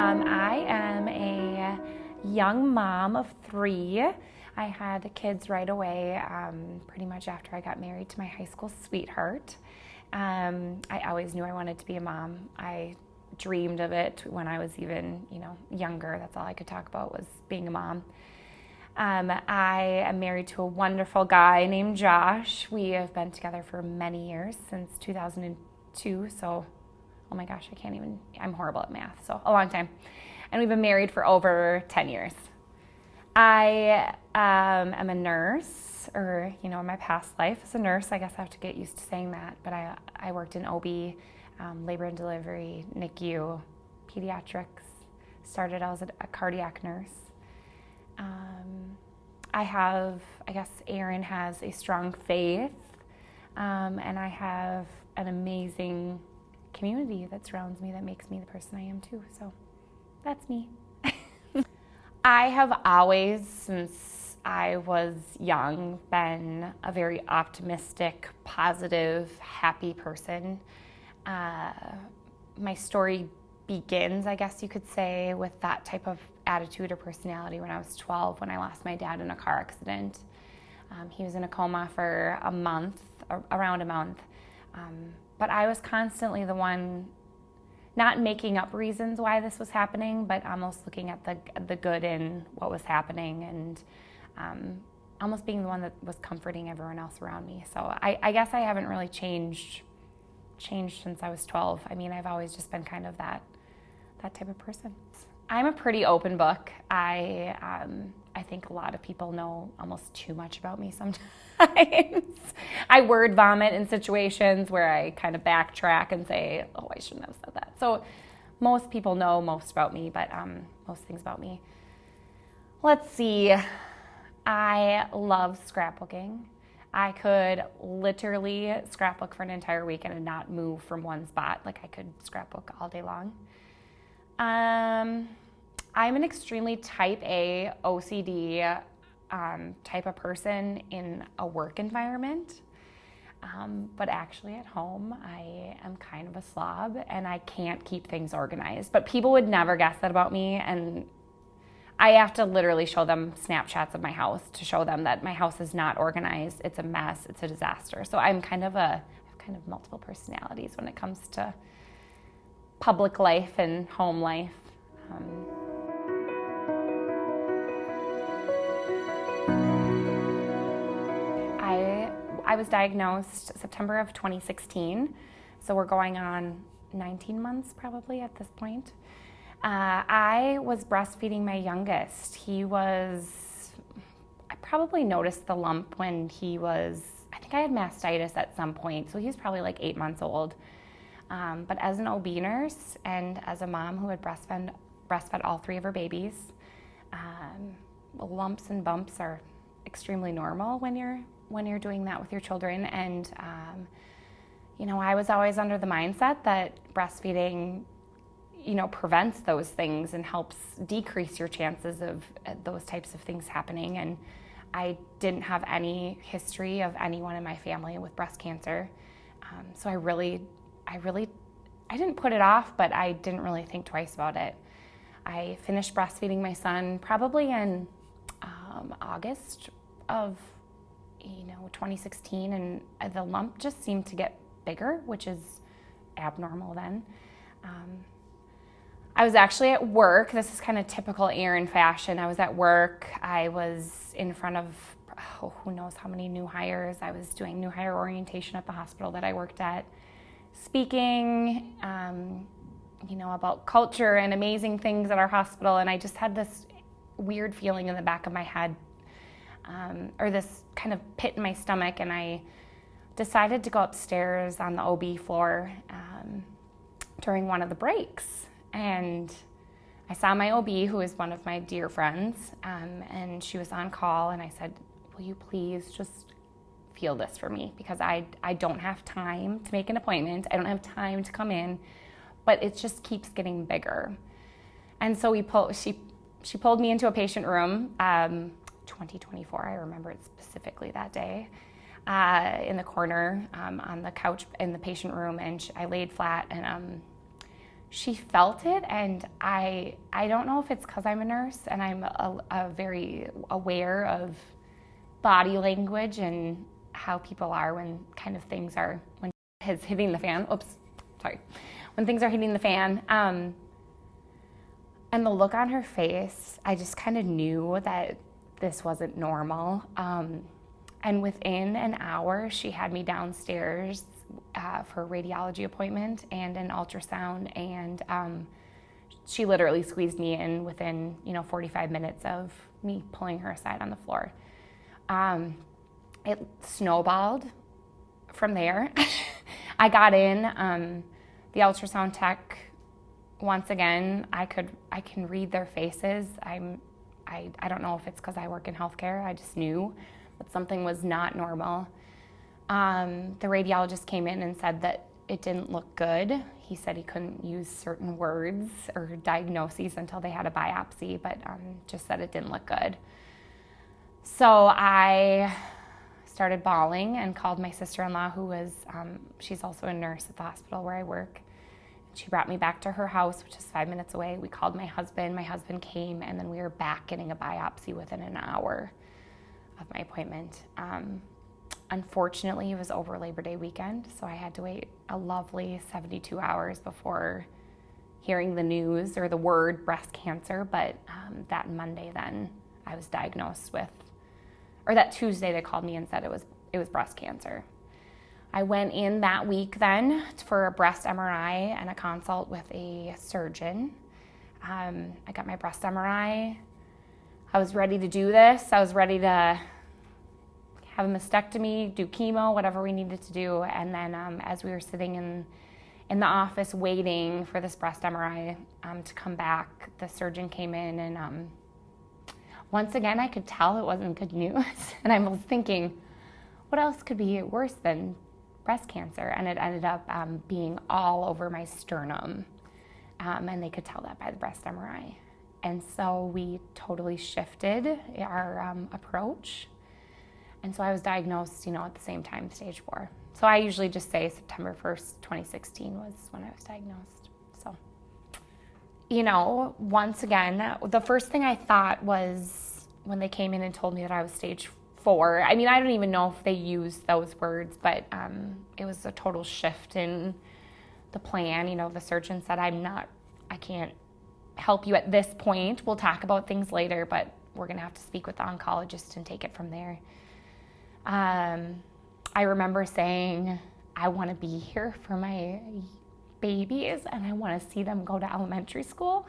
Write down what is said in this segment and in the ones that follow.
I am a young mom of 3. I had kids right away, pretty much after I got married to my high school sweetheart. I always knew I wanted to be a mom. I dreamed of it when I was even, younger. That's all I could talk about was being a mom. I am married to a wonderful guy named Josh. We have been together for many years, since 2002, so oh my gosh, I'm horrible at math, so a long time. And we've been married for over 10 years. I am a nurse, or, in my past life as a nurse, I guess I have to get used to saying that, but I worked in OB, labor and delivery, NICU, pediatrics, started as a cardiac nurse. I guess Erin has a strong faith, and I have an amazing community that surrounds me that makes me the person I am too. So that's me. I have always, since I was young, been a very optimistic, positive, happy person. My story begins, I guess you could say, with that type of attitude or personality when I was 12, when I lost my dad in a car accident. He was in a coma for around a month. But I was constantly the one not making up reasons why this was happening, but almost looking at the good in what was happening, and almost being the one that was comforting everyone else around me. So I guess I haven't really changed since I was 12. I've always just been kind of that type of person. I'm a pretty open book. I think a lot of people know almost too much about me sometimes. I word vomit in situations where I kind of backtrack and say, oh, I shouldn't have said that. So most people know most about me, but most things about me. Let's see. I love scrapbooking. I could literally scrapbook for an entire weekend and not move from one spot. Like, I could scrapbook all day long. I'm an extremely type A, OCD type of person in a work environment. But actually at home, I am kind of a slob and I can't keep things organized. But people would never guess that about me, and I have to literally show them Snapchats of my house to show them that my house is not organized. It's a mess. It's a disaster. So I have kind of multiple personalities when it comes to public life and home life. I was diagnosed September of 2016, so we're going on 19 months probably at this point. I was breastfeeding my youngest. I probably noticed the lump when I think I had mastitis at some point, so he was probably like 8 months old. But as an OB nurse and as a mom who had breastfed all 3 of her babies, lumps and bumps are extremely normal when you're doing that with your children. And I was always under the mindset that breastfeeding prevents those things and helps decrease your chances of those types of things happening. And I didn't have any history of anyone in my family with breast cancer, so I didn't put it off, but I didn't really think twice about it. I finished breastfeeding my son probably in August of 2016, and the lump just seemed to get bigger, which is abnormal then. I was actually at work. This is kind of typical Erin fashion. I was at work. I was in front of who knows how many new hires. I was doing new hire orientation at the hospital that I worked at, speaking about culture and amazing things at our hospital, and I just had this weird feeling in the back of my head, or this kind of pit in my stomach, and I decided to go upstairs on the OB floor during one of the breaks. And I saw my OB, who is one of my dear friends, and she was on call, and I said, will you please just feel this for me? Because I don't have time to make an appointment. I don't have time to come in, but it just keeps getting bigger. And so she pulled me into a patient room, 2024, I remember it specifically that day, in the corner on the couch in the patient room, and I laid flat, and she felt it, and I don't know if it's because I'm a nurse and I'm a very aware of body language and how people are when kind of things are, when it's hitting the fan. When things are hitting the fan. And the look on her face, I just kind of knew that this wasn't normal. And within an hour, she had me downstairs for a radiology appointment and an ultrasound, and she literally squeezed me in within 45 minutes of me pulling her aside on the floor. It snowballed from there. I got in, the ultrasound tech, once again, I can read their faces. I don't know if it's because I work in healthcare. I just knew that something was not normal. The radiologist came in and said that it didn't look good. He said he couldn't use certain words or diagnoses until they had a biopsy, but just said it didn't look good. So I started bawling and called my sister-in-law, who was, she's also a nurse at the hospital where I work. She brought me back to her house, which is 5 minutes away. We called my husband. My husband came, and then we were back getting a biopsy within an hour of my appointment. Unfortunately, it was over Labor Day weekend, so I had to wait a lovely 72 hours before hearing the news or the word breast cancer. But that Monday then I was diagnosed with, or that Tuesday they called me and said it was breast cancer. I went in that week then for a breast MRI and a consult with a surgeon. I got my breast MRI. I was ready to do this. I was ready to have a mastectomy, do chemo, whatever we needed to do. And then as we were sitting in the office waiting for this breast MRI to come back, the surgeon came in, and once again I could tell it wasn't good news. And I was thinking, what else could be worse than breast cancer? And it ended up being all over my sternum, and they could tell that by the breast MRI. And so we totally shifted our approach. And so I was diagnosed, at the same time, stage 4. So I usually just say September 1st, 2016 was when I was diagnosed. So, once again, the first thing I thought was when they came in and told me that I was stage 4. I mean, I don't even know if they used those words, but it was a total shift in the plan. The surgeon said, I can't help you at this point. We'll talk about things later, but we're going to have to speak with the oncologist and take it from there. I remember saying, I want to be here for my babies and I want to see them go to elementary school.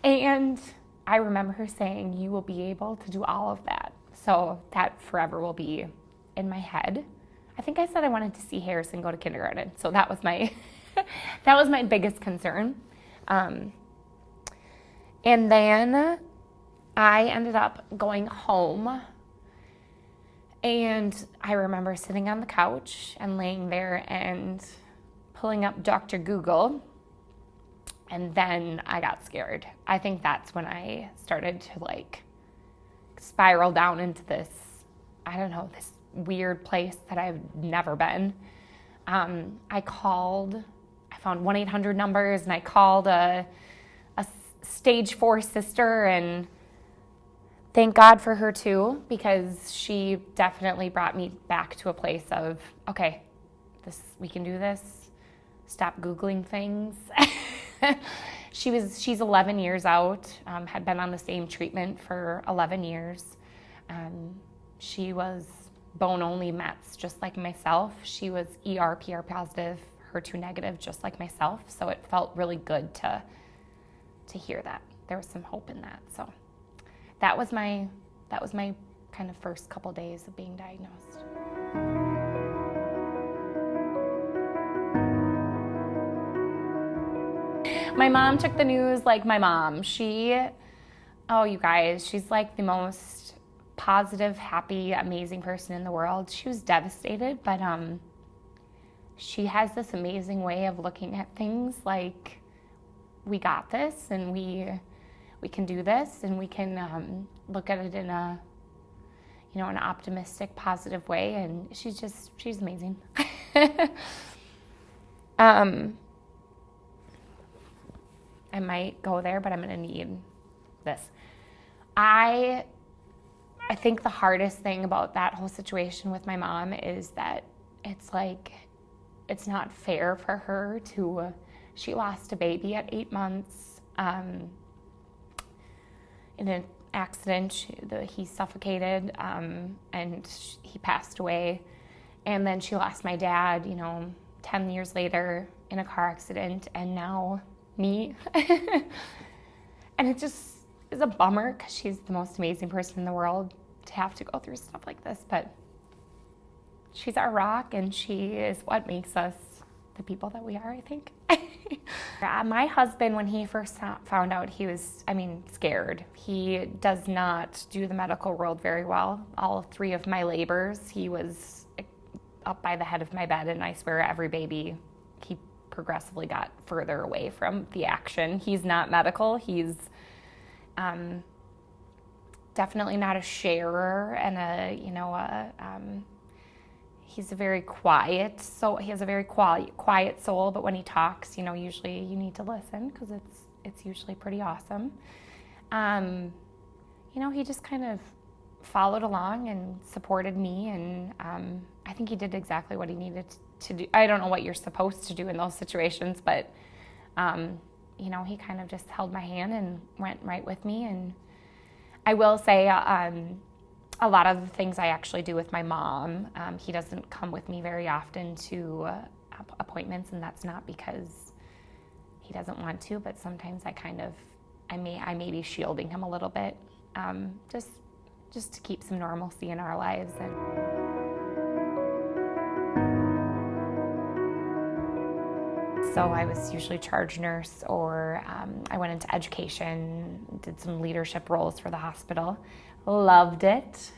And I remember her saying, you will be able to do all of that. So that forever will be in my head. I think I said I wanted to see Harrison go to kindergarten. So that was my that was my biggest concern. And then I ended up going home. And I remember sitting on the couch and laying there and pulling up Dr. Google. And then I got scared. I think that's when I started to spiral down into this, this weird place that I've never been. I found 1-800 numbers, and I called a stage 4 sister, and thank God for her too, because she definitely brought me back to a place of, okay, we can do this. Stop Googling things. She's 11 years out, had been on the same treatment for 11 years. She was bone-only Mets, just like myself. She was ER, PR positive, HER2 negative, just like myself. So it felt really good to hear that. There was some hope in that. So that was my kind of first couple days of being diagnosed. My mom took the news like my mom. You guys, she's like the most positive, happy, amazing person in the world. She was devastated, but she has this amazing way of looking at things like, we got this, and we can do this, and we can look at it in an optimistic, positive way, and she's amazing. I might go there, but I'm going to need this. I think the hardest thing about that whole situation with my mom is that it's like, it's not fair for her to, she lost a baby at 8 months in an accident. He suffocated and he passed away. And then she lost my dad, 10 years later in a car accident, and now me. And it just is a bummer because she's the most amazing person in the world to have to go through stuff like this. But she's our rock, and she is what makes us the people that we are, I think. My husband, when he first found out, he was, scared. He does not do the medical world very well. All 3 of my labors, he was up by the head of my bed, and I swear every baby, he progressively got further away from the action. He's not medical. He's definitely not a sharer, and he's a very quiet, so he has a very quiet soul, but when he talks, usually you need to listen because it's usually pretty awesome. He just kind of followed along and supported me, and I think he did exactly what he needed to do. I don't know what you're supposed to do in those situations, but he kind of just held my hand and went right with me. And I will say a lot of the things I actually do with my mom, he doesn't come with me very often to appointments, and that's not because he doesn't want to, but sometimes I may be shielding him a little bit, just to keep some normalcy in our lives. So I was usually charge nurse, or I went into education, did some leadership roles for the hospital. Loved it.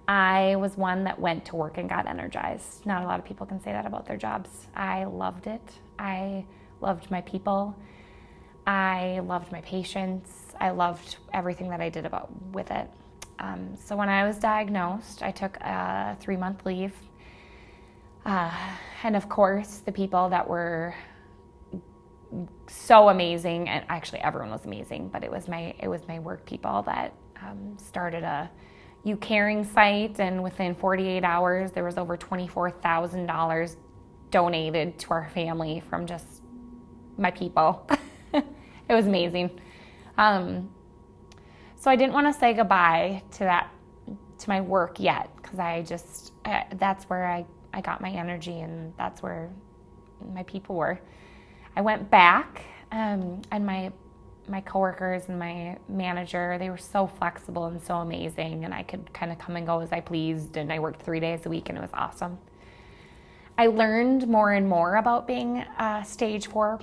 I was one that went to work and got energized. Not a lot of people can say that about their jobs. I loved it. I loved my people. I loved my patients. I loved everything that I did with it. So when I was diagnosed, I took a 3-month leave. And of course, the people that were so amazing, and actually everyone was amazing, but it was my work people that started a You Caring site, and within 48 hours, there was over $24,000 donated to our family from just my people. It was amazing. So I didn't want to say goodbye to my work yet, because that's where I got my energy, and that's where my people were. I went back, and my coworkers and my manager, they were so flexible and so amazing, and I could kind of come and go as I pleased, and I worked 3 days a week, and it was awesome. I learned more and more about being a stage 4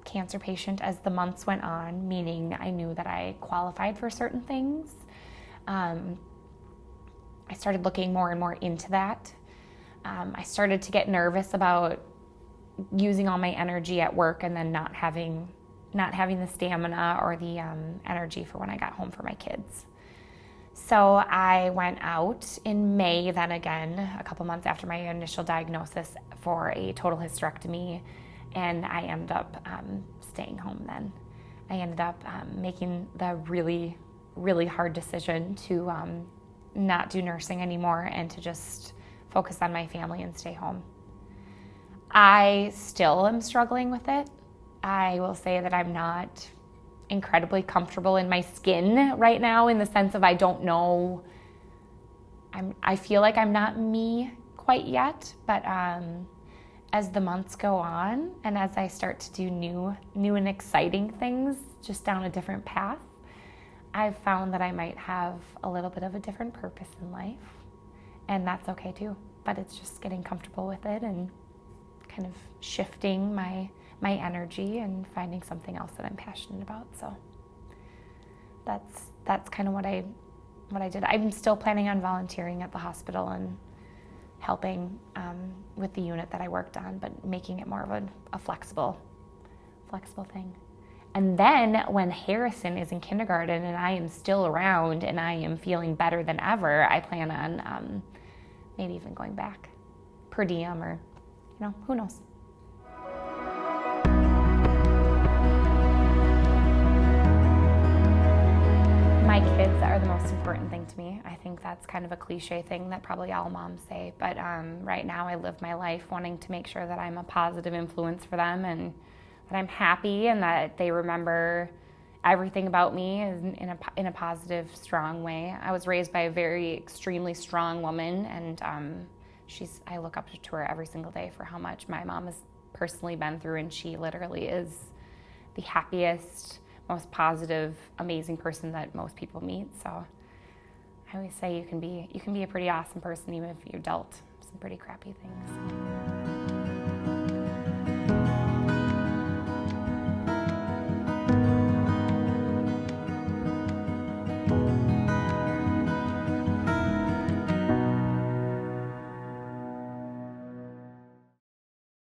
cancer patient as the months went on, meaning I knew that I qualified for certain things. I started looking more and more into that. I started to get nervous about using all my energy at work and then not having the stamina or the energy for when I got home for my kids. So I went out in May, then again, a couple months after my initial diagnosis, for a total hysterectomy, and I ended up staying home then. I ended up making the really, really hard decision to not do nursing anymore and to just focus on my family and stay home. I still am struggling with it. I will say that I'm not incredibly comfortable in my skin right now, in the sense of I don't know. I feel like I'm not me quite yet, but as the months go on and as I start to do new and exciting things just down a different path, I've found that I might have a little bit of a different purpose in life, and that's okay too. But it's just getting comfortable with it and kind of shifting my energy and finding something else that I'm passionate about. So that's kind of what I did. I'm still planning on volunteering at the hospital and helping with the unit that I worked on, but making it more of a flexible thing. And then when Harrison is in kindergarten and I am still around and I am feeling better than ever, I plan on maybe even going back per diem, or who knows. My kids are the most important thing to me. I think that's kind of a cliche thing that probably all moms say, but right now I live my life wanting to make sure that I'm a positive influence for them and that I'm happy and that they remember everything about me in a positive, strong way. I was raised by a very extremely strong woman, and I look up to her every single day for how much my mom has personally been through, and she literally is the happiest, most positive, amazing person that most people meet. So I always say you can be a pretty awesome person even if you're dealt some pretty crappy things.